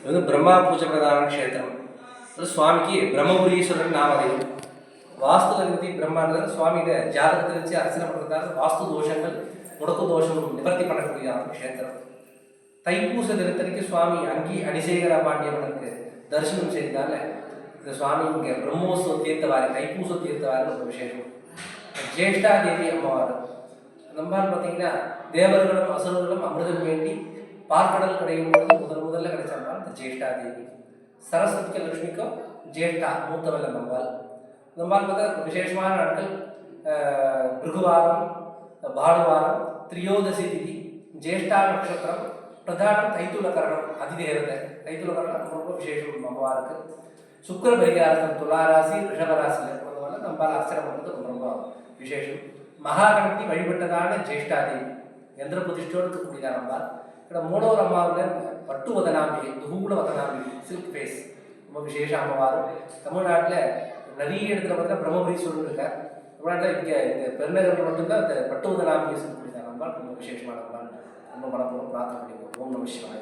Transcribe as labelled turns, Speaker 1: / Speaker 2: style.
Speaker 1: இது வந்து பிரம்மா பூஜை பிரதான க்ஷேத்திரம். அது சுவாமிக்கு பிரம்மபுரீஸ்வரன் நாமதேயம். வாஸ்துவிதி பிரம்மான்றது சுவாமியோட ஜாதகத்தை வச்சு அர்ச்சனை பண்ணுறதால வாஸ்து தோஷங்கள் முடக்கு தோஷம் நிவர்த்தி பண்ணக்கூடிய க்ஷேத்திரம். தைப்பூச தினத்தன்னைக்கு சுவாமி அங்கி அடிசேகர பாண்டியவனுக்கு தரிசனம் செய்தால இந்த சுவாமி இங்கே பிரம்மோத்சவ தீர்த்தவாரி தைப்பூச தீர்த்தவாரின்னு ஒரு விசேஷம். ஜேஷ்டா தேவி அம்மவார் நம்மால் பார்த்தீங்கன்னா தேவர்களும் அசுரர்களும் அமிர்தம் வேண்டி பார்க்கடல் கிடையும் போது முதல்ல கிடைச்சால் இந்த ஜேஷ்டா தேவி. சரஸ்வதிக்கும் லட்சுமிக்கும் ஜேஷ்டா மூத்தவல்ல நம்பால். நம்மால் பார்த்தா விசேஷமான நாட்கள் பிருகுவாரம், பாடுவாரம், திரியோதசி திதி, ஜேஷ்டா நட்சத்திரம், பிரதானம் தைத்துலகரணம், அதிதேவதை தைத்துலகரணம் ரொம்ப விசேஷம் அம்மவாருக்கு. சுக்கர பரிகாரம் துளாராசி ரிஷபராசியில் இருக்கிறதுனால நம்மால் அர்ச்சனை பண்ணுறது ரொம்ப விசேஷம். மகாகணபதி வழிபட்டதான ஜேஷ்டாதேவி யந்திர பிரதிஷ்டோடு இருக்கக்கூடியதான் நம்பால். ఇక్కడ మూడవ అమ్మవారు పట్టు వదనాంబిகை, దుహూల వదనాంబిகை, சில்க் ஃபேஸ், ரொம்ப விசேஷ அம்மவார். தமிழ்நாட்டில் நிறைய இடத்துல பார்த்தீங்கன்னா பிரம்மபுரீஸ்வரன் இருக்கார். தமிழ்நாட்டில் இங்கே இந்த பெருநகரில் மட்டும்தான் இந்த பட்டு வதனாம்பிகை சொல்லக்கூடியதான் நம்பால் ரொம்ப விசேஷமான நம்பால். ரொம்ப மனப்பூர்வம் பிரார்த்தனை பண்ணிக்குவோம். ஓம் நம சிவாய.